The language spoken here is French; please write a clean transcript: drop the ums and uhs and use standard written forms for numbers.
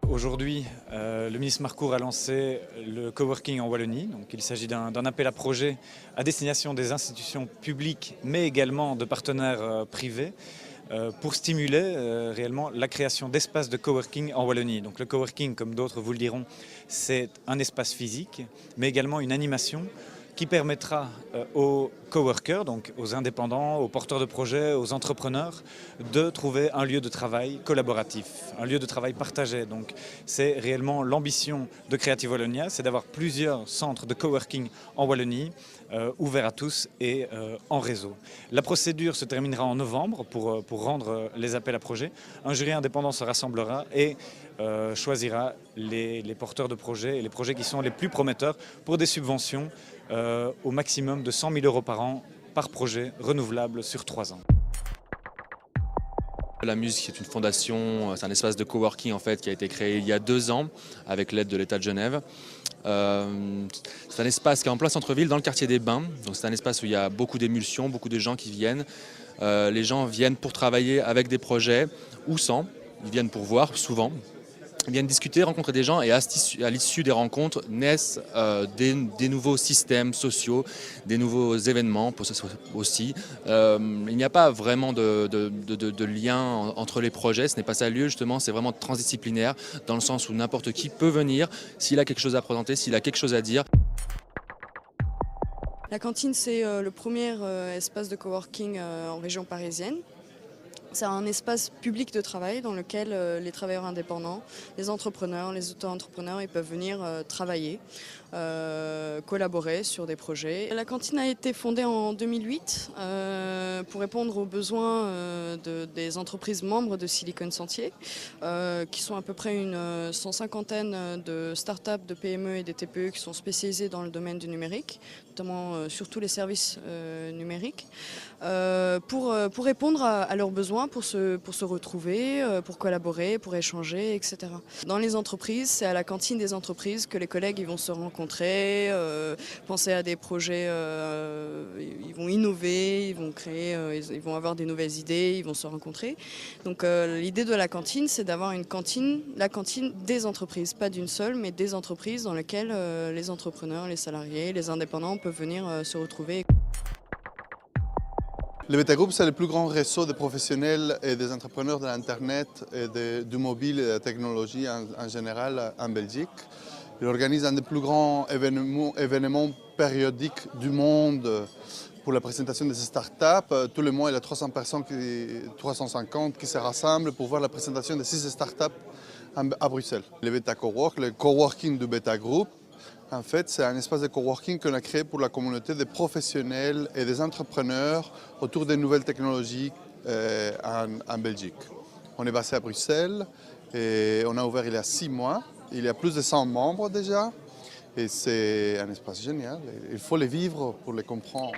Aujourd'hui, le ministre Marcourt a lancé le coworking en Wallonie. Donc, il s'agit d'un appel à projet à destination des institutions publiques, mais également de partenaires privés, pour stimuler réellement la création d'espaces de coworking en Wallonie. Donc, le coworking, comme d'autres vous le diront, c'est un espace physique, mais également une animation qui permettra aux coworkers, donc aux indépendants, aux porteurs de projets, aux entrepreneurs, de trouver un lieu de travail collaboratif, un lieu de travail partagé. Donc c'est réellement l'ambition de Creative Wallonia, c'est d'avoir plusieurs centres de coworking en Wallonie, ouverts à tous et en réseau. La procédure se terminera en novembre pour rendre les appels à projets. Un jury indépendant se rassemblera et choisira les porteurs de projets et les projets qui sont les plus prometteurs pour des subventions au maximum de 100 000 € par an par projet renouvelable sur 3 ans. La Muse, c'est une fondation, c'est un espace de coworking en fait, qui a été créé il y a 2 ans avec l'aide de l'État de Genève. C'est un espace qui est en plein centre-ville, dans le quartier des Bains. Donc c'est un espace où il y a beaucoup d'émulsions, beaucoup de gens qui viennent. Les gens viennent pour travailler avec des projets ou sans. Ils viennent pour voir souvent. Ils viennent discuter, rencontrer des gens et à l'issue des rencontres naissent des nouveaux systèmes sociaux, des nouveaux événements aussi. Il n'y a pas vraiment de lien entre les projets, ce n'est pas ça le lieu justement, c'est vraiment transdisciplinaire dans le sens où n'importe qui peut venir s'il a quelque chose à présenter, s'il a quelque chose à dire. La cantine, c'est le premier espace de coworking en région parisienne. C'est un espace public de travail dans lequel les travailleurs indépendants, les entrepreneurs, les auto-entrepreneurs, ils peuvent venir travailler, collaborer sur des projets. La cantine a été fondée en 2008 pour répondre aux besoins des entreprises membres de Silicon Sentier, qui sont à peu près une 150aine de start-up, de PME et des TPE qui sont spécialisées dans le domaine du numérique, notamment surtout les services numériques, pour répondre à leurs besoins, pour se retrouver, pour collaborer, pour échanger, etc. Dans les entreprises, c'est à la cantine des entreprises que les collègues ils vont se rencontrer, penser à des projets, ils vont innover, ils vont créer, ils vont avoir des nouvelles idées, ils vont se rencontrer. Donc l'idée de la cantine, c'est d'avoir une cantine, la cantine des entreprises, pas d'une seule, mais des entreprises dans lesquelles les entrepreneurs, les salariés, les indépendants peuvent venir se retrouver. Le Beta Group, c'est le plus grand réseau de professionnels et des entrepreneurs de l'Internet et du mobile et de la technologie en général en Belgique. Il organise un des plus grands événements périodiques du monde pour la présentation de ces startups. Tous les mois, il y a 300 personnes, 350 qui se rassemblent pour voir la présentation de 6 startups à Bruxelles. Le Beta Cowork, le coworking du Beta Group, en fait, c'est un espace de coworking qu'on a créé pour la communauté des professionnels et des entrepreneurs autour des nouvelles technologies en Belgique. On est basé à Bruxelles et on a ouvert il y a 6 mois. Il y a plus de 100 membres déjà et c'est un espace génial. Il faut les vivre pour les comprendre.